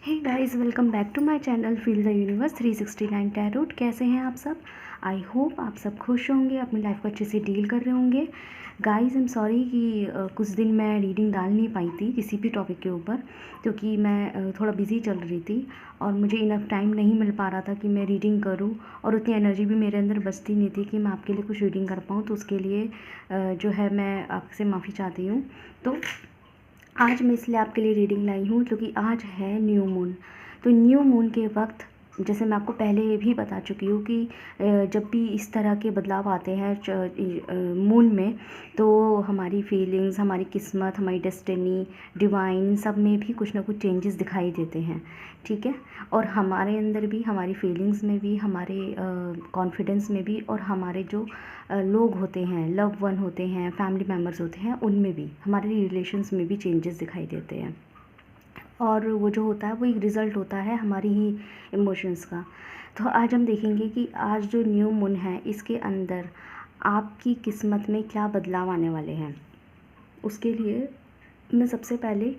Hey guys, welcome back to my channel feel the universe 369 tarot. कैसे हैं आप सब? आई होप आप सब खुश होंगे, अपनी लाइफ को अच्छे से डील कर रहे होंगे। गाइस, आई एम सॉरी कि कुछ दिन मैं रीडिंग डाल नहीं पाई थी किसी भी टॉपिक के ऊपर, क्योंकि मैं थोड़ा बिजी चल रही थी और मुझे इनफ टाइम नहीं मिल पा रहा था कि मैं रीडिंग करूं, और उतनी एनर्जी भी मेरे अंदर बचती नहीं थी कि मैं आपके लिए कुछ रीडिंग कर पाऊँ। तो उसके लिए जो है मैं आपसे माफ़ी चाहती हूँ। तो आज मैं इसलिए आपके लिए रीडिंग लाई हूँ क्योंकि आज है न्यू मून। तो न्यू मून के वक्त, जैसे मैं आपको पहले भी बता चुकी हूँ कि जब भी इस तरह के बदलाव आते हैं मून में, तो हमारी फीलिंग्स, हमारी किस्मत, हमारी डेस्टिनी, डिवाइन, सब में भी कुछ ना कुछ चेंजेस दिखाई देते हैं। ठीक है, और हमारे अंदर भी, हमारी फीलिंग्स में भी, हमारे कॉन्फिडेंस में भी, और हमारे जो लोग होते हैं, लव वन होते हैं, फैमिली मेम्बर्स होते हैं, उनमें भी, हमारे रिलेशंस में भी चेंजेस दिखाई देते हैं। और वो जो होता है वो एक रिज़ल्ट होता है हमारी ही इमोशंस का। तो आज हम देखेंगे कि आज जो न्यू मून है, इसके अंदर आपकी किस्मत में क्या बदलाव आने वाले हैं। उसके लिए मैं सबसे पहले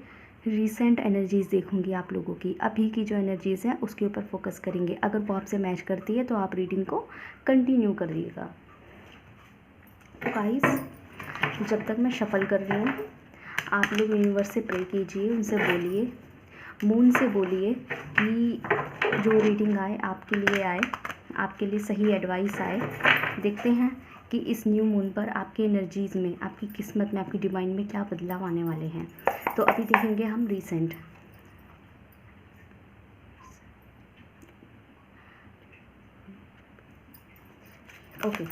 रीसेंट एनर्जीज़ देखूंगी आप लोगों की। अभी की जो एनर्जीज़ हैं उसके ऊपर फोकस करेंगे। अगर वो आपसे मैच करती है तो आप रीडिंग को कंटिन्यू करिएगा। तो गाइस, जब तक मैं शफल कर रही हूँ, आप लोग यूनिवर्स से प्रे कीजिए, उनसे बोलिए, मून से बोलिए कि जो रीडिंग आए आपके लिए आए, आपके लिए सही एडवाइस आए। देखते हैं कि इस न्यू मून पर आपकी एनर्जीज़ में, आपकी किस्मत में, आपकी डिवाइन में क्या बदलाव आने वाले हैं। तो अभी देखेंगे हम रीसेंट। ओके,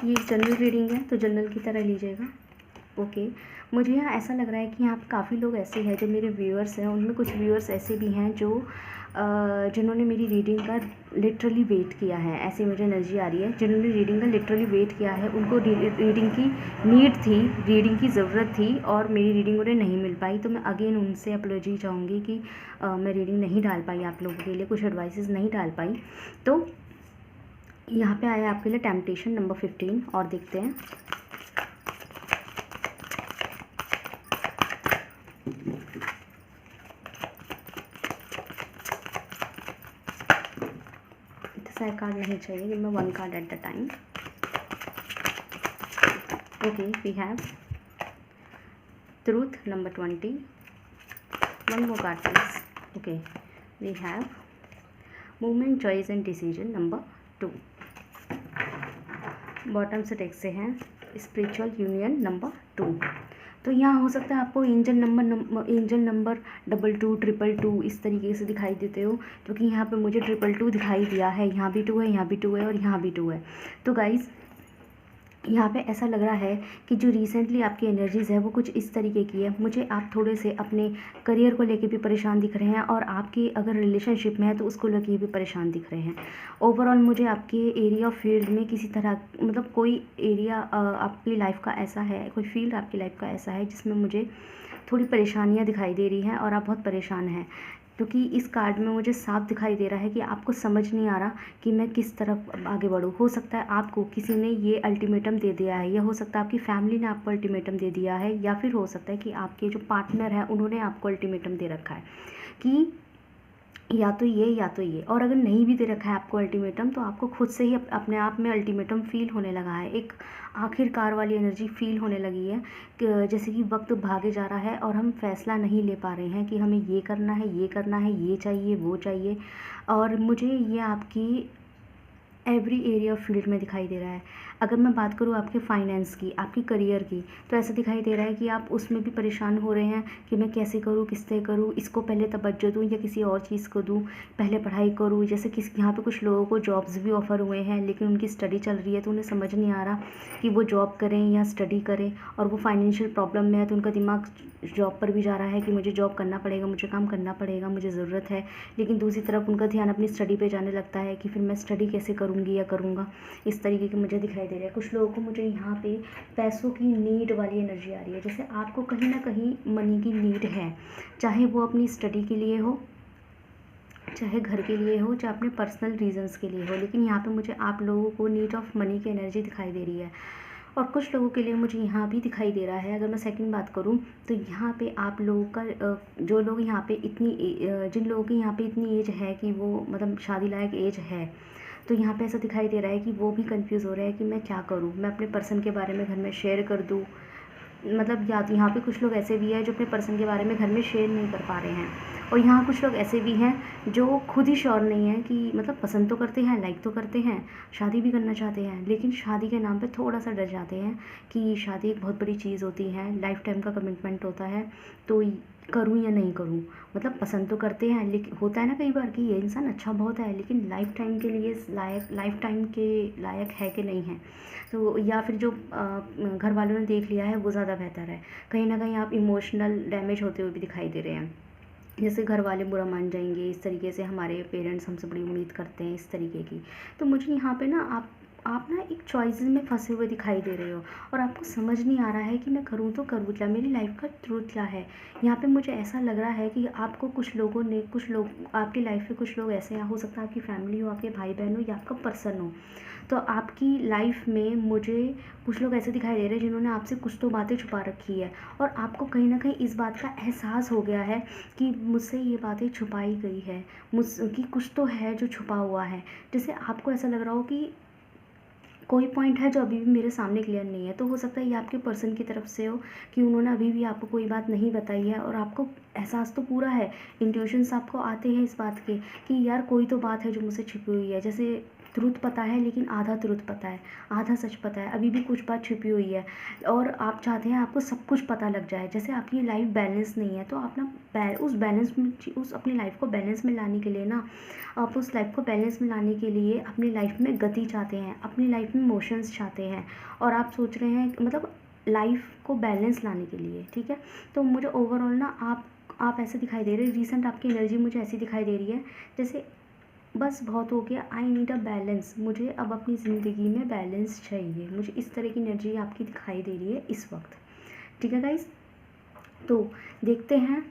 ये जनरल रीडिंग है तो जनरल की तरह लीजिएगा। ओके, मुझे यहाँ ऐसा लग रहा है कि यहाँ काफ़ी लोग ऐसे हैं, जो मेरे व्यूअर्स हैं, उनमें कुछ व्यूअर्स ऐसे भी हैं जो जिन्होंने मेरी रीडिंग का लिटरली वेट किया है। ऐसी मुझे एनर्जी आ रही है, जिन्होंने रीडिंग का लिटरली वेट किया है, उनको रीडिंग की नीड थी, रीडिंग की ज़रूरत थी, और मेरी रीडिंग उन्हें नहीं मिल पाई। तो मैं अगेन उनसे अपॉलॉजी चाहूँगी कि मैं रीडिंग नहीं डाल पाई आप लोगों के लिए, कुछ एडवाइसेस नहीं डाल पाई। तो यहाँ पे आया आपके लिए टेम्पटेशन नंबर 15, और देखते हैं। साइड कार्ड नहीं चाहिए, give me one card at the time. Okay, we have truth number 20, one more card please. Okay, we have movement, choice and decision number 2। Bottom से टेक्स्ट से हैं स्पिरिचुअल यूनियन नंबर 2। तो यहाँ हो सकता है आपको एंजल नंबर 22, 222 इस तरीके से दिखाई देते हो, क्योंकि यहाँ पे मुझे 222 दिखाई दिया है। यहाँ भी 2 है, यहाँ भी 2 है, और यहाँ भी 2 है। तो गाइज़, यहाँ पे ऐसा लग रहा है कि जो रिसेंटली आपकी एनर्जीज़ है वो कुछ इस तरीके की है। मुझे आप थोड़े से अपने करियर को लेके भी परेशान दिख रहे हैं, और आपकी अगर रिलेशनशिप में है तो उसको लेके भी परेशान दिख रहे हैं। ओवरऑल मुझे आपके एरिया ऑफ फील्ड में किसी तरह, मतलब कोई एरिया आपकी लाइफ का ऐसा है, कोई फील्ड आपकी लाइफ का ऐसा है जिसमें मुझे थोड़ी परेशानियाँ दिखाई दे रही हैं, और आप बहुत परेशान हैं। क्योंकि इस कार्ड में मुझे साफ दिखाई दे रहा है कि आपको समझ नहीं आ रहा कि मैं किस तरफ आगे बढ़ूँ। हो सकता है आपको किसी ने ये अल्टीमेटम दे दिया है, या हो सकता है आपकी फैमिली ने आपको अल्टीमेटम दे दिया है, या फिर हो सकता है कि आपके जो पार्टनर हैं उन्होंने आपको अल्टीमेटम दे रखा है कि या तो ये या तो ये। और अगर नहीं भी दे रखा है आपको अल्टीमेटम, तो आपको खुद से ही अपने आप में अल्टीमेटम फील होने लगा है। एक आखिरकार वाली एनर्जी फील होने लगी है कि जैसे कि वक्त भागे जा रहा है और हम फैसला नहीं ले पा रहे हैं कि हमें ये करना है, ये करना है, ये चाहिए, वो चाहिए। और मुझे ये आपकी एवरी एरिया ऑफ फील्ड में दिखाई दे रहा है। अगर मैं बात करूँ आपके फाइनेंस की, आपके करियर की, तो ऐसा दिखाई दे रहा है कि आप उसमें भी परेशान हो रहे हैं कि मैं कैसे करूँ, किससे करूँ, इसको पहले तवज्जो दूँ या किसी और चीज़ को दूँ, पहले पढ़ाई करूँ। जैसे यहाँ पे कुछ लोगों को जॉब्स भी ऑफ़र हुए हैं, लेकिन उनकी स्टडी चल रही है, तो उन्हें समझ नहीं आ रहा कि वो जॉब करें या स्टडी करें। और वो फाइनेंशियल प्रॉब्लम में है, तो उनका दिमाग जॉब पर भी जा रहा है कि मुझे जॉब करना पड़ेगा, मुझे काम करना पड़ेगा, मुझे ज़रूरत है। लेकिन दूसरी तरफ उनका ध्यान अपनी स्टडी पे जाने लगता है कि फिर मैं स्टडी कैसे करूँगी या करूँगा। इस तरीके के मुझे दिखाई दे रहा है। कुछ लोगों को मुझे यहाँ पे पैसों की नीड वाली एनर्जी आ रही है, जैसे आपको कहीं ना कहीं मनी की नीड है, चाहे वो अपनी स्टडी के लिए हो, चाहे घर के लिए हो, चाहे अपने पर्सनल रीजंस के लिए हो। लेकिन यहाँ पे मुझे आप लोगों को नीड ऑफ मनी की एनर्जी दिखाई दे रही है। और कुछ लोगों के लिए मुझे यहाँ भी दिखाई दे रहा है। अगर मैं सेकंड बात करूँ तो यहाँ पे आप लोगों का जो लोग यहाँ पे जिन लोगों की यहाँ पे इतनी एज है कि वो मतलब शादी लायक एज है, तो यहाँ पे ऐसा दिखाई दे रहा है कि वो भी कंफ्यूज हो रहा है कि मैं क्या करूँ, मैं अपने पर्सन के बारे में घर में शेयर कर दूँ। मतलब या तो यहाँ पे कुछ लोग ऐसे भी हैं जो अपने पर्सन के बारे में घर में शेयर नहीं कर पा रहे हैं, और यहाँ कुछ लोग ऐसे भी हैं जो खुद ही श्योर नहीं है कि मतलब पसंद तो करते हैं, लाइक तो करते हैं, शादी भी करना चाहते हैं, लेकिन शादी के नाम पे थोड़ा सा डर जाते हैं कि शादी एक बहुत बड़ी चीज़ होती है, लाइफ टाइम का कमिटमेंट होता है, तो करूँ या नहीं करूँ। मतलब पसंद तो करते हैं, लेकिन होता है ना कई बार कि ये इंसान अच्छा बहुत है, लेकिन लाइफ टाइम के लिए लाइफ टाइम के लायक है कि नहीं है। तो या फिर जो घर वालों ने देख लिया है वो ज़्यादा बेहतर है। कहीं ना कहीं आप इमोशनल डैमेज होते हुए भी दिखाई दे रहे हैं, जैसे घर वाले बुरा मान जाएंगे, इस तरीके से हमारे पेरेंट्स हमसे बड़ी उम्मीद करते हैं, इस तरीके की। तो मुझे यहाँ पे ना आप ना एक चॉइसेस में फंसे हुए दिखाई दे रहे हो, और आपको समझ नहीं आ रहा है कि मैं करूँ तो करूँ क्या, मेरी लाइफ का ट्रूथ क्या है। यहाँ पे मुझे ऐसा लग रहा है कि आपको कुछ लोग आपकी लाइफ में कुछ लोग ऐसे हो सकता है आपकी फैमिली हो, आपके भाई बहन हो, या आपका पर्सन हो। तो आपकी लाइफ में मुझे कुछ लोग ऐसे दिखाई दे रहे हैं जिन्होंने आपसे कुछ तो बातें छुपा रखी है, और आपको कहीं ना कहीं इस बात का एहसास हो गया है कि मुझसे ये बातें छुपाई गई है, कि कुछ तो है जो छुपा हुआ है। जैसे आपको ऐसा लग रहा हो कि कोई पॉइंट है जो अभी भी मेरे सामने क्लियर नहीं है। तो हो सकता है ये आपके पर्सन की तरफ से हो कि उन्होंने अभी भी आपको कोई बात नहीं बताई है, और आपको एहसास तो पूरा है, इंट्यूशंस आपको आते हैं इस बात के कि यार कोई तो बात है जो मुझसे छिपी हुई है। जैसे ट्रुथ पता है लेकिन आधा ट्रुथ पता है, आधा सच पता है, अभी भी कुछ बात छिपी हुई है, और आप चाहते हैं आपको सब कुछ पता लग जाए। जैसे आपकी लाइफ बैलेंस नहीं है, तो आप ना उस बैलेंस में उस अपनी लाइफ को बैलेंस में लाने के लिए ना, आप उस लाइफ को बैलेंस में लाने के लिए अपनी लाइफ में गति चाहते हैं, अपनी लाइफ में मोशंस चाहते हैं, और आप सोच रहे हैं मतलब लाइफ को बैलेंस लाने के लिए, ठीक है। तो मुझे ओवरऑल ना आप ऐसे दिखाई दे रहे हैं, रिसेंट आपकी एनर्जी मुझे ऐसी दिखाई दे रही है जैसे बस बहुत हो गया, आई नीड अ बैलेंस, मुझे अब अपनी ज़िंदगी में बैलेंस चाहिए। मुझे इस तरह की एनर्जी आपकी दिखाई दे रही है इस वक्त, ठीक है गाइस। तो देखते हैं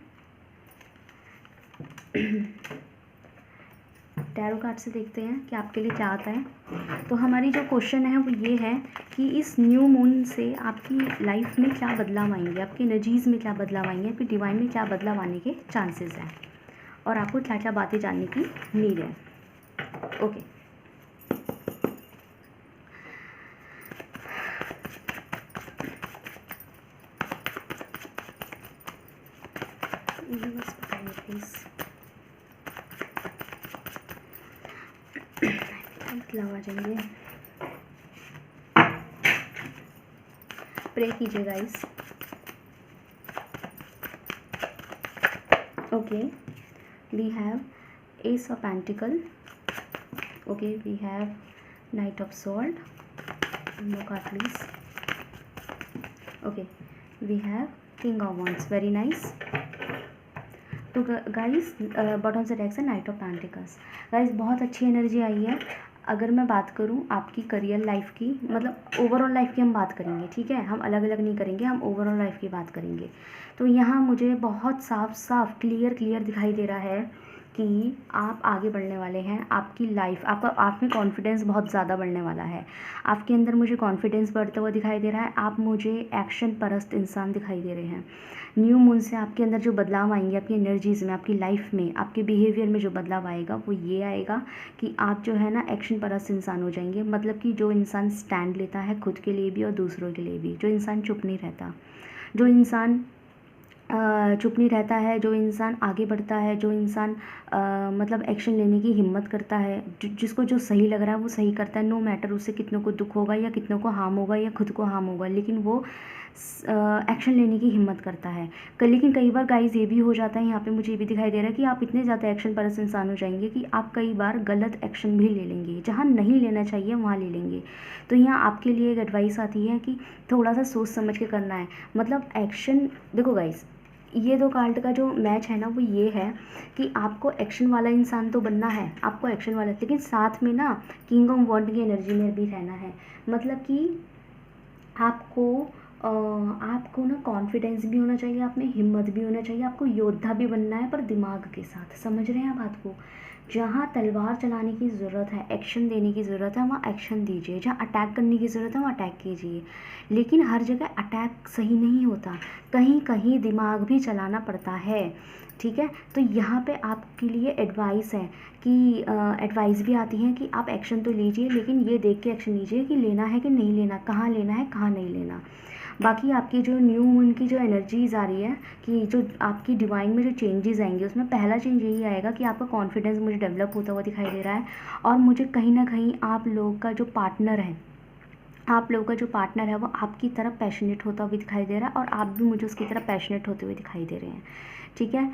टैरो कार्ड से देखते हैं कि आपके लिए क्या आता है। तो हमारी जो क्वेश्चन है वो ये है कि इस न्यू मून से आपकी लाइफ में क्या बदलाव आएंगे, आपकी एनर्जीज़ में क्या बदलाव आएंगे, आपकी डिवाइन में क्या बदलाव आने के चांसेस हैं, और आपको क्या क्या बातें जानने की नीड है। ओके, बस बताइए प्लीज़ बदलाव आ जाएंगे। प्रे कीजिए guys. Okay, we have ace of pentacle, okay we have knight of sword, no card please, okay we have king of wands, very nice. तो गाइस बॉटम से डेक से knight of pentacles, guys बहुत अच्छी energy आई है। अगर मैं बात करूं आपकी करियर लाइफ की, मतलब ओवरऑल लाइफ की हम बात करेंगे, ठीक है, हम अलग अलग नहीं करेंगे, हम ओवरऑल लाइफ की बात करेंगे। तो यहाँ मुझे बहुत साफ क्लियर दिखाई दे रहा है कि आप आगे बढ़ने वाले हैं, आपकी लाइफ, आप में कॉन्फिडेंस बहुत ज़्यादा बढ़ने वाला है, आपके अंदर मुझे कॉन्फिडेंस बढ़ता हुआ दिखाई दे रहा है, आप मुझे एक्शन परस्त इंसान दिखाई दे रहे हैं। न्यू मून से आपके अंदर जो बदलाव आएंगे, आपकी एनर्जीज़ में, आपकी लाइफ में, आपके बिहेवियर में जो बदलाव आएगा वो ये आएगा कि आप जो है ना एक्शन परस्त इंसान हो जाएंगे। मतलब कि जो इंसान स्टैंड लेता है खुद के लिए भी और दूसरों के लिए भी, जो इंसान चुप नहीं रहता, जो इंसान चुप नहीं रहता है, जो इंसान आगे बढ़ता है, जो इंसान मतलब एक्शन लेने की हिम्मत करता है, जिसको जो सही लग रहा है वो सही करता है, नो मैटर उससे कितनों को दुख होगा या कितनों को हार्म होगा या खुद को हार्म होगा, लेकिन वो एक्शन लेने की हिम्मत करता है। लेकिन कई बार गाइस ये भी हो जाता है, यहाँ पे मुझे ये भी दिखाई दे रहा है कि आप इतने ज़्यादा एक्शन परस्त इंसान हो जाएंगे कि आप कई बार गलत एक्शन भी ले लेंगे, जहाँ नहीं लेना चाहिए वहाँ ले लेंगे। तो यहाँ आपके लिए एक एडवाइस आती है कि थोड़ा सा सोच समझ के करना है। मतलब एक्शन, देखो गाइस ये दो कार्ड का जो मैच है ना वो ये है कि आपको एक्शन वाला इंसान तो बनना है, आपको एक्शन वाला, लेकिन साथ में ना किंग ऑफ वॉन्ड की एनर्जी में भी रहना है। मतलब कि आपको आपको ना कॉन्फिडेंस भी होना चाहिए, आप में हिम्मत भी होना चाहिए, आपको योद्धा भी बनना है पर दिमाग के साथ। समझ रहे हैं आप बात को? जहाँ तलवार चलाने की ज़रूरत है, एक्शन देने की ज़रूरत है, वहाँ एक्शन दीजिए। जहाँ अटैक करने की ज़रूरत है वहाँ अटैक कीजिए। लेकिन हर जगह अटैक सही नहीं होता, कहीं कहीं दिमाग भी चलाना पड़ता है। ठीक है, तो यहाँ पे आपके लिए एडवाइस है कि एडवाइस भी आती है कि आप एक्शन तो लीजिए, लेकिन ये देख के एक्शन लीजिए कि लेना है कि नहीं लेना, कहाँ लेना है कहाँ नहीं लेना। बाकी आपकी जो न्यू मून की जो एनर्जीज़ आ रही है, कि जो आपकी डिवाइन में जो चेंजेस आएंगे, उसमें पहला चेंज यही आएगा कि आपका कॉन्फिडेंस मुझे डेवलप होता हुआ दिखाई दे रहा है। और मुझे कहीं ना कहीं आप लोगों का जो पार्टनर है, वो आपकी तरफ पैशनेट होता हुआ दिखाई दे रहा है, और आप भी मुझे उसकी तरफ पैशनेट होते हुए दिखाई दे रहे हैं। ठीक है,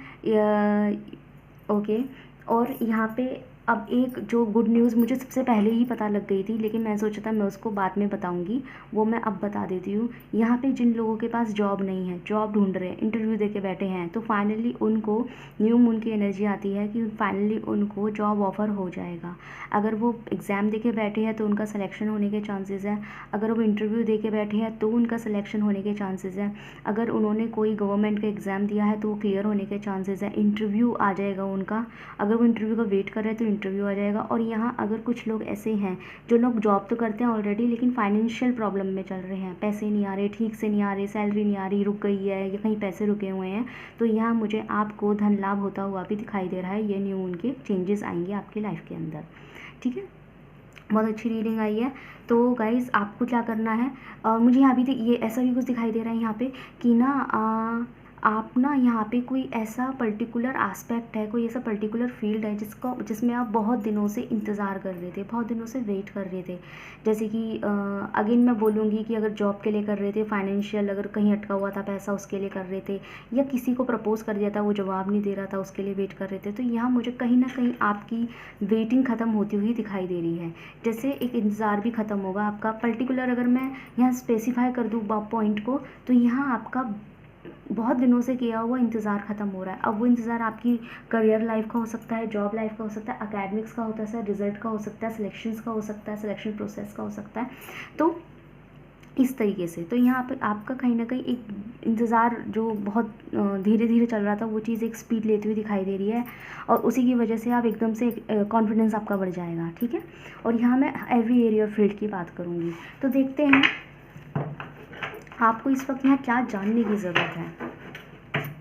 ओके। और यहाँ पे अब एक जो गुड न्यूज़ मुझे सबसे पहले ही पता लग गई थी, लेकिन मैं सोचा था मैं उसको बाद में बताऊंगी, वो मैं अब बता देती हूँ। यहाँ पे जिन लोगों के पास जॉब नहीं है, जॉब ढूंढ रहे हैं, इंटरव्यू दे के बैठे हैं, तो फाइनली उनको न्यू मून की एनर्जी आती है कि फाइनली उनको जॉब ऑफ़र हो जाएगा। अगर वो एग्ज़ाम दे के बैठे हैं तो उनका सिलेक्शन होने के चांसेस हैं। अगर वो इंटरव्यू दे के बैठे हैं तो उनका सिलेक्शन होने के चांसेस हैं। अगर उन्होंने कोई गवर्नमेंट का एग्ज़ाम दिया है तो वो क्लियर होने के चांसेस हैं, इंटरव्यू आ जाएगा उनका। अगर वो इंटरव्यू का वेट कर रहे हैं तो इंटरव्यू आ जाएगा। और यहाँ अगर कुछ लोग ऐसे हैं जो लोग जॉब तो करते हैं ऑलरेडी, लेकिन फाइनेंशियल प्रॉब्लम में चल रहे हैं, पैसे नहीं आ रहे, ठीक से नहीं आ रहे, सैलरी नहीं आ रही, रुक गई है, या कहीं पैसे रुके हुए हैं, तो यहाँ मुझे आपको धन लाभ होता हुआ भी दिखाई दे रहा है। ये न्यू मून के चेंजेस आएंगे आपकी लाइफ के अंदर। ठीक है, बहुत अच्छी रीडिंग आई है। तो गाइज़ आपको क्या करना है, और मुझे यहाँ भी ये ऐसा भी कुछ दिखाई दे रहा है यहाँ पे कि ना आप ना यहाँ पे कोई ऐसा पर्टिकुलर एस्पेक्ट है, कोई ऐसा पर्टिकुलर फील्ड है जिसमें आप बहुत दिनों से इंतज़ार कर रहे थे, बहुत दिनों से वेट कर रहे थे। जैसे कि अगेन मैं बोलूँगी कि अगर जॉब के लिए कर रहे थे, फाइनेंशियल अगर कहीं अटका हुआ था पैसा उसके लिए कर रहे थे, या किसी को प्रपोज़ कर दिया था वो जवाब नहीं दे रहा था उसके लिए वेट कर रहे थे, तो यहाँ मुझे कहीं ना कहीं आपकी वेटिंग ख़त्म होती हुई दिखाई दे रही है। जैसे एक इंतज़ार भी ख़त्म होगा आपका। पर्टिकुलर अगर मैं यहाँ स्पेसिफाई कर दूँ पॉइंट को, तो यहाँ आपका बहुत दिनों से किया हुआ इंतज़ार ख़त्म हो रहा है। अब वो इंतज़ार आपकी करियर लाइफ का हो सकता है, जॉब लाइफ का हो सकता है, एकेडमिक्स का होता है, रिजल्ट का हो सकता है, सिलेक्शंस का हो सकता है, सिलेक्शन प्रोसेस का हो सकता है। तो इस तरीके से तो यहाँ पे आपका कहीं ना कहीं एक इंतज़ार जो बहुत धीरे धीरे चल रहा था, वो चीज़ एक स्पीड लेती हुई दिखाई दे रही है, और उसी की वजह से आप एकदम से कॉन्फिडेंस आपका बढ़ जाएगा। ठीक है, और यहाँ मैं एवरी एरिया फील्ड की बात करूँगी। तो देखते हैं आपको इस वक्त यहाँ क्या जानने की ज़रूरत है।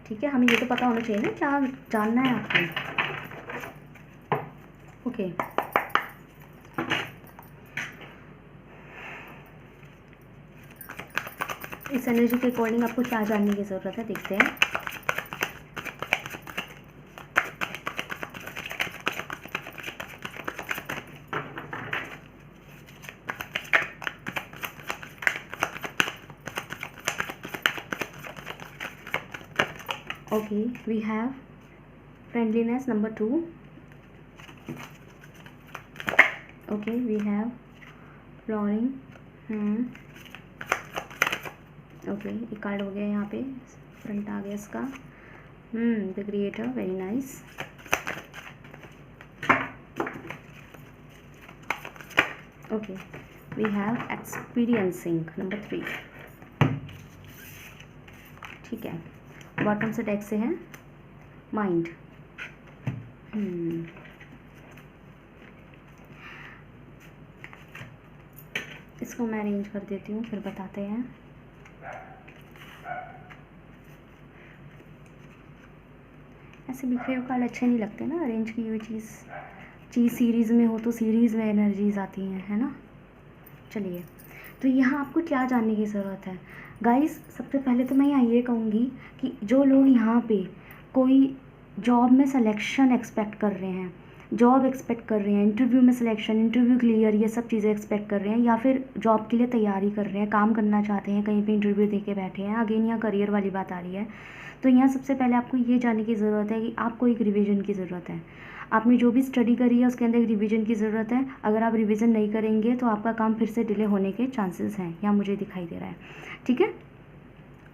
ठीक है, हमें ये तो पता होना चाहिए ना क्या जानना है आपको। ओके, इस एनर्जी के अकॉर्डिंग आपको क्या जानने की ज़रूरत है, देखते हैं। Okay, we have friendliness number 2. Okay, we have flooring. Okay, एक कार्ड हो गया यहाँ पे, फ्रंट आ गया इसका। The creator, very nice. Okay, we have experiencing number 3। ठीक है, बॉटम से डेक से है माइंड। इसको मैं अरेंज कर देती हूँ, फिर बताते हैं। ऐसे बिखरे हुए कार्ड अच्छे नहीं लगते ना, अरेंज की हुई चीज़ सीरीज़ में हो तो सीरीज़ में एनर्जीज आती हैं, है ना। चलिए, तो यहाँ आपको क्या जानने की ज़रूरत है गाइस। सबसे पहले तो मैं यहाँ ये कहूँगी कि जो लोग यहाँ पे कोई जॉब में सिलेक्शन एक्सपेक्ट कर रहे हैं, जॉब एक्सपेक्ट कर रहे हैं, इंटरव्यू में सिलेक्शन, इंटरव्यू क्लियर, ये सब चीज़ें एक्सपेक्ट कर रहे हैं, या फिर जॉब के लिए तैयारी कर रहे हैं, काम करना चाहते हैं, कहीं पे इंटरव्यू दे के बैठे हैं, अगेन यहाँ करियर वाली बात आ रही है, तो यहाँ सबसे पहले आपको ये जानने की ज़रूरत है कि आपको एक रिवीजन की ज़रूरत है। आपने जो भी स्टडी करी है उसके अंदर एक रिवीजन की ज़रूरत है। अगर आप रिवीजन नहीं करेंगे तो आपका काम फिर से डिले होने के चांसेस हैं, यहाँ मुझे दिखाई दे रहा है। ठीक है,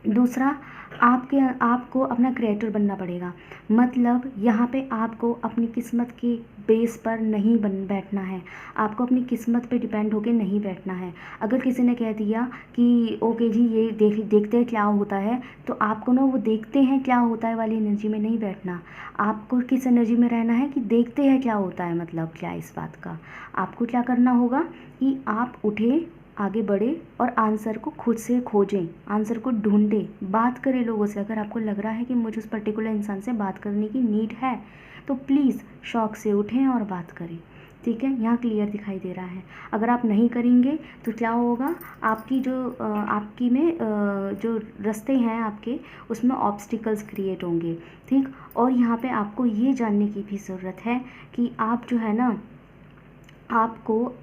दूसरा, आपको अपना क्रिएटर बनना पड़ेगा। मतलब यहाँ पे आपको अपनी किस्मत के बेस पर नहीं बैठना है, आपको अपनी किस्मत पे डिपेंड होके नहीं बैठना है। अगर किसी ने कह दिया कि ओके जी ये देखते हैं क्या होता है, तो आपको ना वो देखते हैं क्या होता है वाली एनर्जी में नहीं बैठना। आपको किस एनर्जी में रहना है कि देखते हैं क्या होता है। मतलब क्या इस बात का, आपको क्या करना होगा कि आप उठें, आगे बढ़े और आंसर को खुद से खोजें, आंसर को ढूंढें, बात करें लोगों से। अगर आपको लग रहा है कि मुझे उस पर्टिकुलर इंसान से बात करने की नीड है, तो प्लीज़ शौक से उठें और बात करें। ठीक है, यहाँ क्लियर दिखाई दे रहा है। अगर आप नहीं करेंगे तो क्या होगा, आपकी आपकी में जो रास्ते हैं आपके, उसमें ऑब्स्टिकल्स क्रिएट होंगे। ठीक, और यहाँ पे आपको ये जानने की भी ज़रूरत है कि आप जो है ना, आपको,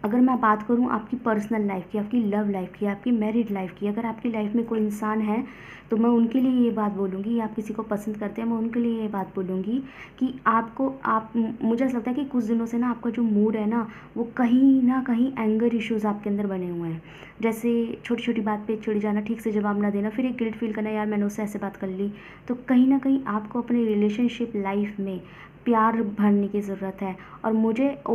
अगर मैं बात करूँ आपकी पर्सनल लाइफ की, आपकी लव लाइफ की, आपकी मैरिड लाइफ की, अगर आपकी लाइफ में कोई इंसान है तो मैं उनके लिए ये बात बोलूँगी, या आप किसी को पसंद करते हैं, मैं उनके लिए ये बात बोलूँगी कि मुझे ऐसा लगता है कि कुछ दिनों से ना आपका जो मूड है ना, वो कहीं ना कहीं एंगर इश्यूज़ आपके अंदर बने हुए हैं। जैसे छोटी छोटी बात पे चिढ़ जाना, ठीक से जवाब ना देना, फिर एक गिल्ट फील करना, यार मैंने उससे ऐसे बात कर ली। तो कहीं ना कहीं आपको अपनी रिलेशनशिप लाइफ में प्यार भरने की ज़रूरत है। और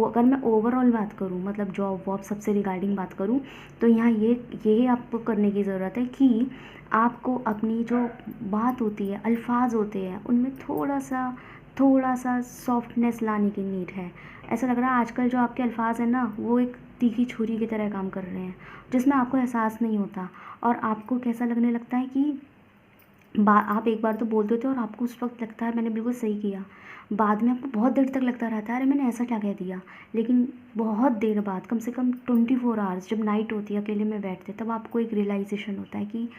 अगर मैं ओवरऑल बात करूँ, मतलब जॉब वॉब सबसे रिगार्डिंग बात करूँ, तो यहाँ यही आपको करने की ज़रूरत है कि आपको अपनी जो बात होती है, अल्फाज होते हैं, उनमें थोड़ा सा सॉफ्टनेस लाने की नीड है। ऐसा लग रहा है आजकल जो आपके अल्फाज हैं ना, वो एक तीखी छुरी की तरह काम कर रहे हैं, जिसमें आपको एहसास नहीं होता, और आपको कैसा लगने लगता है कि आप एक बार तो बोल देते हो और आपको उस वक्त लगता है मैंने बिल्कुल सही किया, बाद में आपको बहुत देर तक लगता रहता है अरे मैंने ऐसा क्या कह दिया। लेकिन बहुत देर बाद, कम से कम 24 आवर्स, जब नाइट होती है अकेले में बैठते, तब आपको एक रियलाइजेशन होता है कि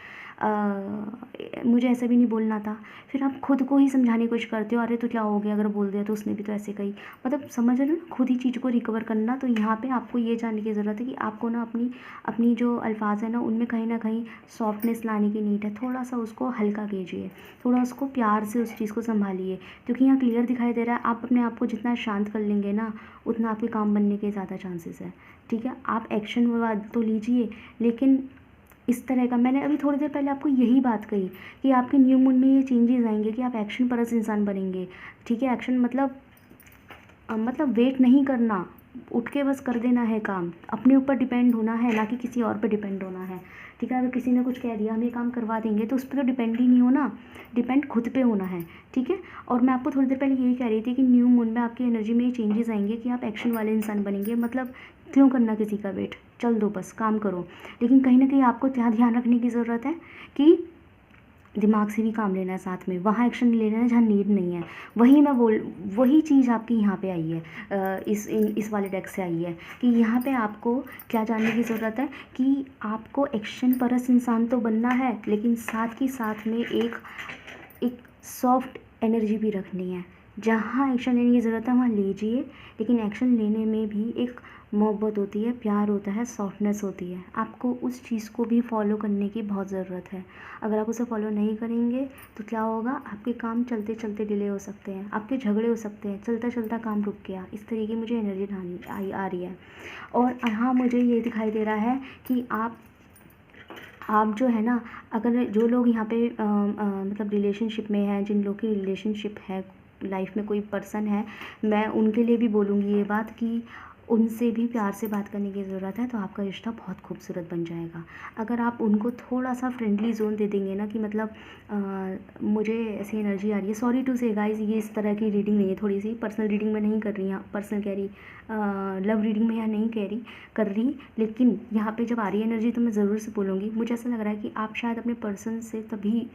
मुझे ऐसा भी नहीं बोलना था। फिर आप खुद को ही समझाने की कोशिश करते हो, अरे तो क्या हो गया, अगर बोल दिया तो उसने भी तो ऐसे कही। मतलब समझ रहे हो ना, खुद ही चीज़ को रिकवर करना। तो यहाँ पे आपको ये जानने की ज़रूरत है कि आपको ना अपनी जो अल्फाज है ना, उनमें कहीं ना कहीं सॉफ्टनेस लाने की नीड है। थोड़ा सा उसको हल्का कीजिए, थोड़ा उसको प्यार से उस चीज़ को संभालिए, क्योंकि यहाँ क्लियर दिखाई दे रहा है आप अपने आप को जितना शांत कर लेंगे ना, उतना आपके काम बनने के ज़्यादा चांसेस है। ठीक है, आप एक्शन तो लीजिए, लेकिन इस तरह का, मैंने अभी थोड़ी देर पहले आपको यही बात कही कि आपके न्यू मून में ये चेंजेस आएंगे कि आप एक्शन परस इंसान बनेंगे। ठीक है, एक्शन मतलब वेट नहीं करना, उठ के बस कर देना है काम, अपने ऊपर डिपेंड होना है, ना कि किसी और पे डिपेंड होना है। ठीक है, अगर किसी ने कुछ कह दिया हम ये काम करवा देंगे, तो उस पर तो डिपेंड ही नहीं होना, डिपेंड खुद पे होना है। ठीक है, और मैं आपको थोड़ी देर पहले यही कह रही थी कि न्यू मून में आपकी एनर्जी में ये चेंजेस आएंगे कि आप एक्शन वाले इंसान बनेंगे। मतलब क्यों करना किसी का वेट, चल दो बस काम करो। लेकिन कहीं ना कहीं आपको क्या ध्यान रखने की ज़रूरत है कि दिमाग से भी काम लेना है साथ में, वहाँ एक्शन लेना है जहाँ नीड नहीं है। वही चीज़ आपकी यहाँ पे आई है, इस वाले डेक से आई है कि यहाँ पे आपको क्या जानने की ज़रूरत है कि आपको एक्शन परस इंसान तो बनना है, लेकिन साथ ही साथ में एक सॉफ्ट एनर्जी भी रखनी है। जहाँ एक्शन लेने की ज़रूरत है वहाँ लीजिए, लेकिन एक्शन लेने में भी एक मोहब्बत होती है, प्यार होता है, सॉफ्टनेस होती है। आपको उस चीज़ को भी फॉलो करने की बहुत ज़रूरत है। अगर आप उसे फॉलो नहीं करेंगे तो क्या होगा, आपके काम चलते चलते डिले हो सकते हैं, आपके झगड़े हो सकते हैं, चलता चलता काम रुक गया, इस तरीके की मुझे एनर्जी आ रही है। और हाँ, मुझे ये दिखाई दे रहा है कि आप जो है ना, अगर जो लोग यहाँ पे मतलब रिलेशनशिप में हैं, जिन लोग की रिलेशनशिप है, लाइफ में कोई पर्सन है, मैं उनके लिए भी बोलूँगी ये बात कि उनसे भी प्यार से बात करने की ज़रूरत है, तो आपका रिश्ता बहुत खूबसूरत बन जाएगा। अगर आप उनको थोड़ा सा फ्रेंडली जोन दे देंगे ना कि मतलब मुझे ऐसी एनर्जी आ रही है, सॉरी टू से गाइस, ये इस तरह की रीडिंग नहीं है, थोड़ी सी पर्सनल रीडिंग में नहीं कर रही, यहाँ पर्सनल कह रही, लव रीडिंग में यहाँ नहीं कर रही, लेकिन यहाँ पे जब आ रही है एनर्जी तो मैं ज़रूर से बोलूँगी। मुझे ऐसा लग रहा है कि आप शायद अपने पर्सन से तभी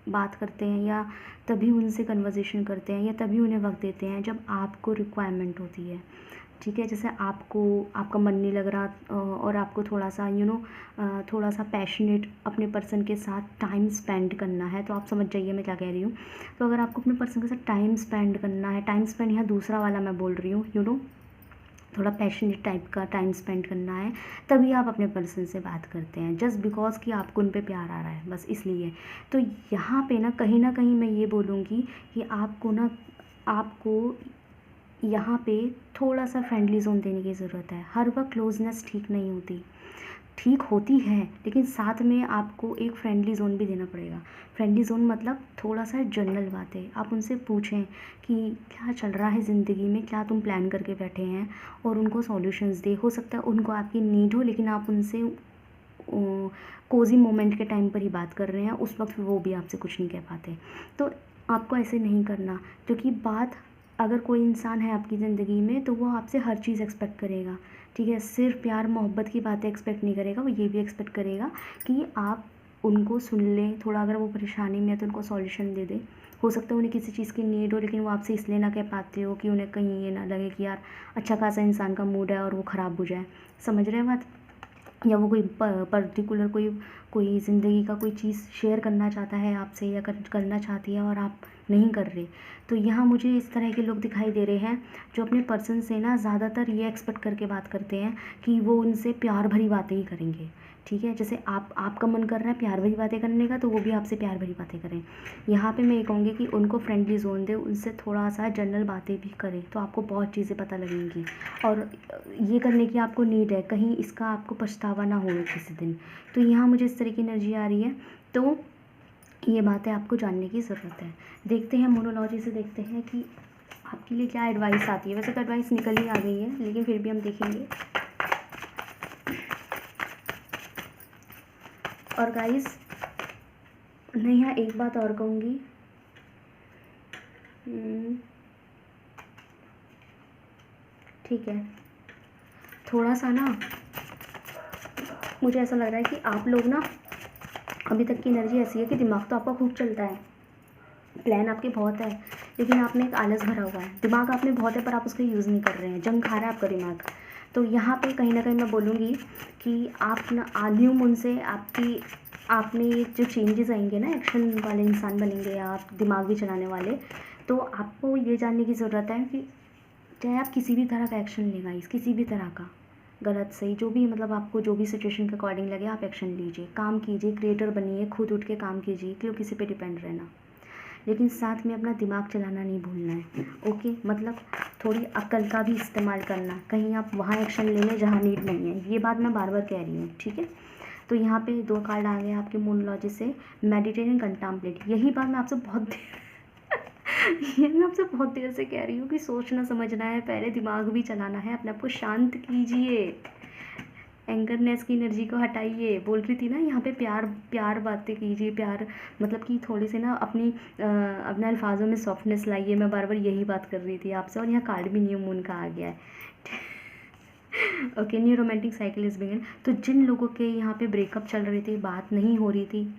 बात करते हैं, या तभी उनसे कन्वर्सेशन करते हैं, या तभी उन्हें वक्त देते हैं जब आपको रिक्वायरमेंट होती है। ठीक है, जैसे आपका मन नहीं लग रहा और आपको थोड़ा सा थोड़ा सा पैशनेट अपने पर्सन के साथ टाइम स्पेंड करना है, तो आप समझ जाइए मैं क्या कह रही हूँ। तो अगर आपको अपने पर्सन के साथ टाइम स्पेंड करना है, टाइम स्पेंड यहाँ दूसरा वाला मैं बोल रही हूँ, थोड़ा पैशनेट टाइप का टाइम स्पेंड करना है, तभी आप अपने पर्सन से बात करते हैं, जस्ट बिकॉज कि आपको उन पे प्यार आ रहा है, बस इसलिए। तो यहाँ पे ना कहीं मैं ये बोलूँगी कि आपको यहाँ पे थोड़ा सा फ्रेंडली जोन देने की ज़रूरत है। हर वक्त क्लोजनेस ठीक नहीं होती। ठीक होती है, लेकिन साथ में आपको एक फ्रेंडली जोन भी देना पड़ेगा। फ्रेंडली जोन मतलब थोड़ा सा जनरल बातें आप उनसे पूछें कि क्या चल रहा है ज़िंदगी में, क्या तुम प्लान करके बैठे हैं, और उनको सॉल्यूशंस दे। हो सकता है उनको आपकी नीड हो, लेकिन आप उनसे कोजी मोमेंट के टाइम पर ही बात कर रहे हैं, उस वक्त वो भी आपसे कुछ नहीं कह पाते। तो आपको ऐसे नहीं करना, क्योंकि बात अगर कोई इंसान है आपकी ज़िंदगी में तो वो आपसे हर चीज़ एक्सपेक्ट करेगा, ठीक है। सिर्फ प्यार मोहब्बत की बातें एक्सपेक्ट नहीं करेगा, वो ये भी एक्सपेक्ट करेगा कि आप उनको सुन लें, थोड़ा अगर वो परेशानी में है तो उनको सॉल्यूशन दे दें। हो सकता है उन्हें किसी चीज़ की नीड हो, लेकिन वो आपसे इसलिए ना कह पाते हो कि उन्हें कहीं ये ना लगे कि यार अच्छा खासा इंसान का मूड है और वो ख़राब हो जाए। समझ रहे हैं बात? या वो कोई पर्टिकुलर कोई ज़िंदगी का कोई चीज़ शेयर करना चाहता है आपसे, या करना चाहती है और आप नहीं कर रहे। तो यहाँ मुझे इस तरह के लोग दिखाई दे रहे हैं जो अपने पर्सन से ना ज़्यादातर ये एक्सपेक्ट करके बात करते हैं कि वो उनसे प्यार भरी बातें ही करेंगे, ठीक है। जैसे आपका मन कर रहा है प्यार भरी बातें करने का, तो वो भी आपसे प्यार भरी बातें करें। यहाँ पे मैं ये कहूँगी कि उनको फ्रेंडली जोन दे, उनसे थोड़ा सा जनरल बातें भी करें, तो आपको बहुत चीज़ें पता लगेंगी। और ये करने की आपको नीड है, कहीं इसका आपको पछतावा ना हो किसी दिन। तो यहाँ मुझे इस तरह की एनर्जी आ रही है, तो ये बातें आपको जानने की ज़रूरत है। देखते हैं मोनोलॉजी से, देखते हैं कि आपके लिए क्या एडवाइस आती है। वैसे तो एडवाइस निकल ही आ गई है, लेकिन फिर भी हम देखेंगे। और गाइस मैं यहाँ एक बात और कहूँगी, ठीक है, थोड़ा सा ना मुझे ऐसा लग रहा है कि आप लोग ना अभी तक की एनर्जी ऐसी है कि दिमाग तो आपका खूब चलता है, प्लान आपके बहुत है, लेकिन आपने एक आलस भरा हुआ है। दिमाग आप में बहुत है पर आप उसका यूज़ नहीं कर रहे हैं, जंग खा रहा है आपका दिमाग। तो यहाँ पे कहीं ना कहीं मैं बोलूँगी कि आप ना न्यू मून से आप में ये जो चेंजेस आएंगे ना, एक्शन वाले इंसान बनेंगे आप, दिमाग भी चलाने वाले। तो आपको ये जानने की ज़रूरत है कि चाहे आप किसी भी तरह का एक्शन लें गाइस, किसी भी तरह का, गलत सही जो भी, मतलब आपको जो भी सिचुएशन के अकॉर्डिंग लगे आप एक्शन लीजिए, काम कीजिए, क्रिएटर बनिए, खुद उठ के काम कीजिए, क्यों किसी पे डिपेंड रहना। लेकिन साथ में अपना दिमाग चलाना नहीं भूलना है, ओके। मतलब थोड़ी अक्ल का भी इस्तेमाल करना, कहीं आप वहाँ एक्शन ले लें जहाँ नीड नहीं है। ये बात मैं बार बार कह रही हूँ, ठीक है। तो यहाँ पे 2 कार्ड आ गए आपके मोनोलॉजी से, मेडिटेट एंड कंटेम्पलेट। यही बात मैं आपसे बहुत ये मैं आपसे बहुत देर से कह रही हूँ कि सोचना समझना है, पहले दिमाग भी चलाना है, अपने आप को शांत कीजिए, एंगरनेस की एनर्जी को हटाइए। बोल रही थी ना यहाँ पे प्यार बातें कीजिए, प्यार मतलब कि थोड़ी सी ना अपने अल्फाजों में सॉफ्टनेस लाइए। मैं बार बार यही बात कर रही थी आपसे, और यहाँ कार्ड भी न्यू मून का आ गया है। Okay, new romantic cycle is begin. तो जिन लोगों के यहाँ पे ब्रेकअप चल रही थी, बात नहीं हो रही थी,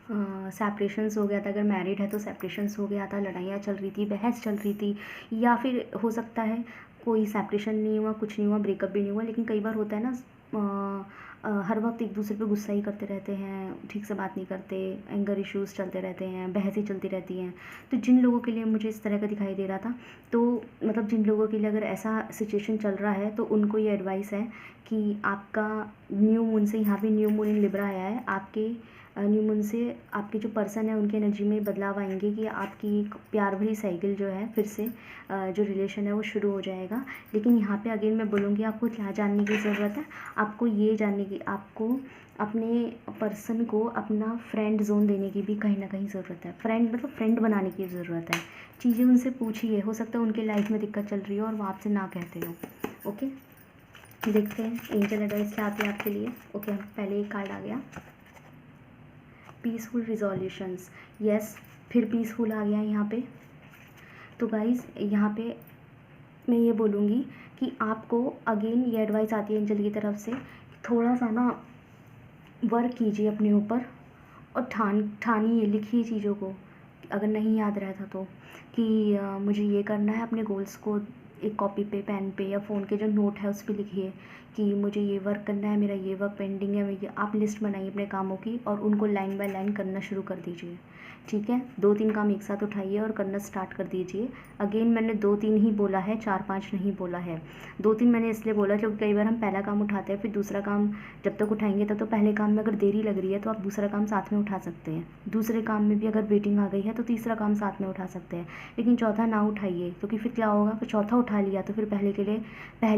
सेपरेशंस हो गया था, अगर मैरिड है तो सेपरेशंस हो गया था, लड़ाइयाँ चल रही थी, बहस चल रही थी, या फिर हो सकता है कोई सेपरेशन नहीं हुआ, कुछ नहीं हुआ, ब्रेकअप भी नहीं हुआ, लेकिन कई बार होता है ना हर वक्त एक दूसरे पे गुस्सा ही करते रहते हैं, ठीक से बात नहीं करते, एंगर इश्यूज़ चलते रहते हैं, बहसें चलती रहती हैं। तो जिन लोगों के लिए मुझे इस तरह का दिखाई दे रहा था, तो मतलब जिन लोगों के लिए अगर ऐसा सिचुएशन चल रहा है, तो उनको ये एडवाइस है कि आपका न्यू मून से, यहाँ पे न्यू मून इन लिब्रा आया है, आपके न्यू मून से आपके जो पर्सन है उनकी एनर्जी में बदलाव आएंगे कि आपकी एक प्यार भरी साइकिल जो है फिर से जो रिलेशन है वो शुरू हो जाएगा। लेकिन यहाँ पे अगेन मैं बोलूँगी आपको क्या जानने की ज़रूरत है, आपको ये जानने की, आपको अपने पर्सन को अपना फ्रेंड जोन देने की भी कहीं ना कहीं ज़रूरत है। फ्रेंड मतलब फ्रेंड बनाने की ज़रूरत है। चीज़ें उनसे पूछिए, हो सकता है उनके लाइफ में दिक्कत चल रही हो और वो आपसे ना कहते हो, ओके। देखते हैं एंजल एडवाइस क्या आती है आपके लिए। ओके, पहले एक कार्ड आ गया, पीसफुल रिजोल्यूशंस। यस, फिर पीसफुल आ गया यहाँ पे। तो गाइस यहाँ पे मैं ये बोलूँगी कि आपको अगेन ये एडवाइस आती है एंजल की तरफ से, थोड़ा सा ना वर्क कीजिए अपने ऊपर, और ठानिए, लिखिए चीज़ों को, अगर नहीं याद रहता तो, कि मुझे ये करना है। अपने गोल्स को एक कॉपी पे, पेन पे, या फ़ोन के जो नोट है उस पर लिखिए कि मुझे ये वर्क करना है, मेरा ये वर्क पेंडिंग है। ये आप लिस्ट बनाइए अपने कामों की, और उनको लाइन बाय लाइन करना शुरू कर दीजिए, ठीक है। 2-3 काम एक साथ उठाइए और करना स्टार्ट कर दीजिए। अगेन मैंने 2-3 ही बोला है, 4-5 नहीं बोला है। 2-3 मैंने इसलिए बोला क्योंकि कई बार हम पहला काम उठाते हैं, फिर दूसरा काम जब तक उठाएंगे तब तो पहले काम में अगर देरी लग रही है तो आप दूसरा काम साथ में उठा सकते हैं। दूसरे काम में भी अगर वेटिंग आ गई है तो तीसरा काम साथ में उठा सकते हैं, लेकिन चौथा ना उठाइए, क्योंकि फिर क्या होगा, फिर चौथा उठा लिया तो फिर पहले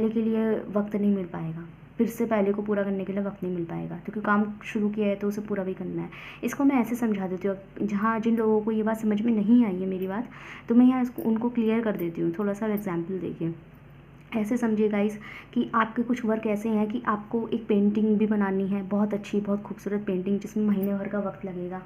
के लिए वक्त नहीं मिल पाएगा। फिर से पहले को पूरा करने के लिए वक्त नहीं मिल पाएगा, क्योंकि काम शुरू किया है तो उसे पूरा भी करना है। इसको मैं ऐसे समझा देती हूँ, जहाँ जिन लोगों को ये बात समझ में नहीं आई है मेरी बात, तो मैं यहाँ इसको उनको क्लियर कर देती हूँ। थोड़ा सा एग्जाम्पल देखिए, ऐसे समझिए गाइस कि आपके कुछ वर्क ऐसे हैं कि आपको एक पेंटिंग भी बनानी है, बहुत अच्छी बहुत खूबसूरत पेंटिंग, जिसमें महीने भर का वक्त लगेगा,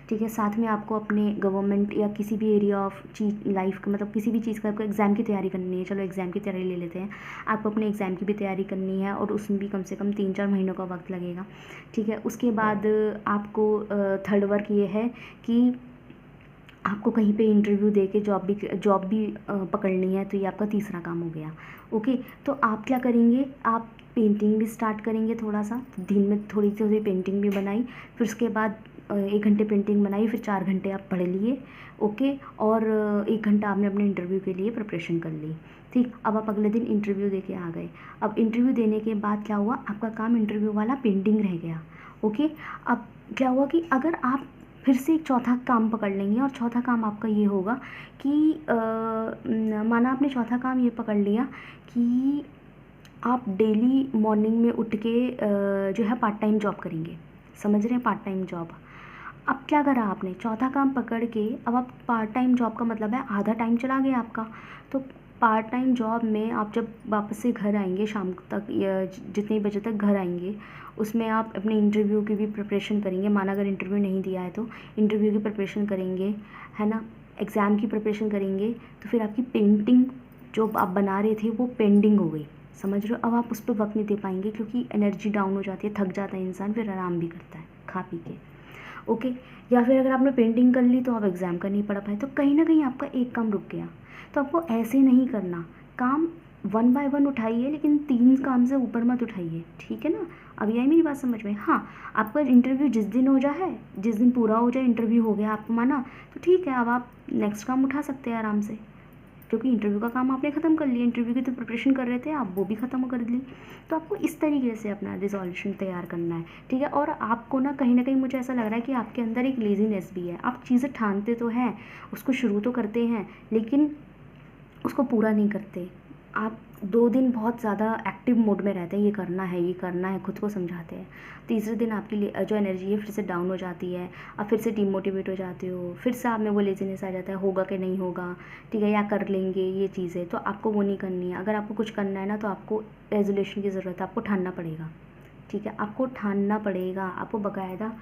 ठीक है। साथ में आपको अपने गवर्नमेंट या किसी भी एरिया ऑफ चीज लाइफ का, मतलब किसी भी चीज़ का आपको एग्ज़ाम की तैयारी करनी है, चलो एग्ज़ाम की तैयारी ले लेते हैं, आपको अपने एग्ज़ाम की भी तैयारी करनी है और उसमें भी कम से कम 3-4 महीनों का वक्त लगेगा, ठीक है। उसके बाद आपको थर्ड वर्क ये है कि आपको कहीं पे इंटरव्यू दे के जॉब भी पकड़नी है, तो ये आपका तीसरा काम हो गया, ओके। तो आप क्या करेंगे, आप पेंटिंग भी स्टार्ट करेंगे, थोड़ा सा दिन में थोड़ी थोड़ी पेंटिंग भी बनाई, फिर उसके बाद 1 घंटे पेंटिंग बनाई, फिर 4 घंटे आप पढ़ लिए, ओके। और 1 घंटा आपने अपने इंटरव्यू के लिए प्रिपरेशन कर ली, ठीक। अब आप अगले दिन इंटरव्यू दे के आ गए। अब इंटरव्यू देने के बाद क्या हुआ, आपका काम इंटरव्यू वाला पेंडिंग रह गया, ओके। अब क्या हुआ कि अगर आप फिर से एक चौथा काम पकड़ लेंगे, और चौथा काम आपका ये होगा कि माना आपने चौथा काम ये पकड़ लिया कि आप डेली मॉर्निंग में उठ के जो है पार्ट टाइम जॉब करेंगे, समझ रहे हैं, पार्ट टाइम जॉब। अब क्या करा आपने, चौथा काम पकड़ के अब आप पार्ट टाइम जॉब का मतलब है आधा टाइम चला गया आपका। तो पार्ट टाइम जॉब में आप जब वापस से घर आएंगे शाम तक या जितने बजे तक घर आएंगे, उसमें आप अपने इंटरव्यू की भी प्रिपरेशन करेंगे। माना अगर इंटरव्यू नहीं दिया है तो इंटरव्यू की प्रिपरेशन करेंगे, है ना, एग्ज़ाम की प्रिपरेशन करेंगे, तो फिर आपकी पेंटिंग जो आप बना रहे थे वो पेंडिंग हो गई, समझ रहे हो। अब आप उस पर वक्त नहीं दे पाएंगे, क्योंकि एनर्जी डाउन हो जाती है, थक जाता है इंसान, फिर आराम भी करता है खा पी के, ओके। या फिर अगर आपने पेंटिंग कर ली तो आप एग्ज़ाम का नहीं पढ़ पाए, तो कहीं ना कहीं आपका एक काम रुक गया। तो आपको ऐसे नहीं करना, काम 1 बाय 1 उठाइए, लेकिन 3 काम से ऊपर मत उठाइए, ठीक है ना। अब यही मेरी बात समझ में। हाँ, आपका इंटरव्यू जिस दिन हो जाए, जिस दिन पूरा हो जाए इंटरव्यू हो गया आपको माना, तो ठीक है, अब आप नेक्स्ट काम उठा सकते हैं आराम से, क्योंकि इंटरव्यू का काम आपने ख़त्म कर लिया, इंटरव्यू की तो प्रिपरेशन कर रहे थे आप, वो भी ख़त्म कर ली। तो आपको इस तरीके से अपना रिजोल्यूशन तैयार करना है, ठीक है। और आपको ना कहीं मुझे ऐसा लग रहा है कि आपके अंदर एक लेजीनेस भी है, आप चीज़ें ठानते तो हैं, उसको शुरू तो करते हैं, लेकिन उसको पूरा नहीं करते। आप 2 दिन बहुत ज़्यादा एक्टिव मोड में रहते हैं, ये करना है ये करना है, खुद को समझाते हैं। तीसरे दिन आपकी जो एनर्जी है फिर से डाउन हो जाती है, आप फिर से डिमोटिवेट हो जाते हो, फिर से आप में वो लेजीनेस आ जाता है, होगा कि नहीं होगा, ठीक है, या कर लेंगे ये चीज़ें। तो आपको वो नहीं करनी है। अगर आपको कुछ करना है ना, तो आपको रेजोल्यूशन की ज़रूरत है, आपको ठानना पड़ेगा, ठीक है, आपको ठानना पड़ेगा। आपको बाकायदा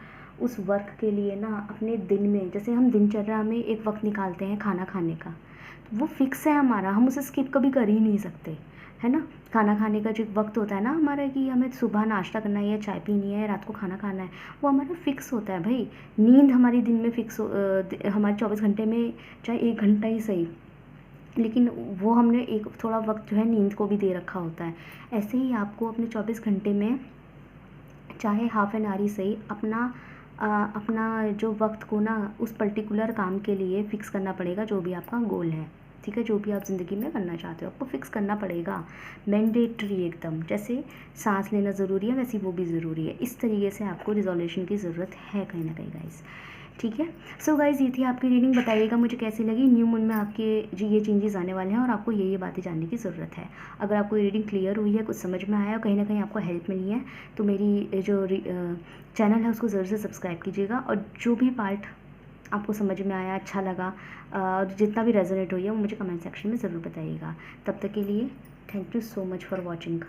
उस वर्क के लिए ना अपने दिन में, जैसे हम दिनचर्या में एक वक्त निकालते हैं खाना खाने का, तो वो फिक्स है हमारा, हम उसे स्किप कभी कर ही नहीं सकते, है ना। खाना खाने का जो वक्त होता है ना हमारा, कि हमें सुबह नाश्ता करना है या चाय पीनी है, रात को खाना खाना है, वो हमारा फिक्स होता है भाई। नींद हमारी दिन में फिक्स हमारे 24 घंटे में चाहे 1 घंटा ही सही, लेकिन वो हमने एक थोड़ा वक्त जो है नींद को भी दे रखा होता है। ऐसे ही आपको अपने 24 घंटे में चाहे हाफ एन आवर ही सही अपना जो वक्त को ना उस पर्टिकुलर काम के लिए फ़िक्स करना पड़ेगा, जो भी आपका गोल है, ठीक है, जो भी आप ज़िंदगी में करना चाहते हो, आपको फ़िक्स करना पड़ेगा, मैंडेटरी एकदम। जैसे सांस लेना ज़रूरी है, वैसे वो भी ज़रूरी है। इस तरीके से आपको रिजोल्यूशन की ज़रूरत है कहीं ना कहीं गाइस, ठीक है। सो गाइस, ये थी आपकी रीडिंग, बताइएगा मुझे कैसी लगी। न्यू मून में आपके जो ये चेंजेस आने वाले हैं और आपको ये बातें जानने की ज़रूरत है। अगर आपको ये रीडिंग क्लियर हुई है, कुछ समझ में आया, कहीं ना कहीं आपको हेल्प मिली है, तो मेरी जो चैनल है उसको ज़रूर से सब्सक्राइब कीजिएगा। और जो भी पार्ट आपको समझ में आया, अच्छा लगा, और जितना भी रेजोनेट हुई है वो मुझे कमेंट सेक्शन में ज़रूर बताइएगा। तब तक के लिए thank you so much for watching.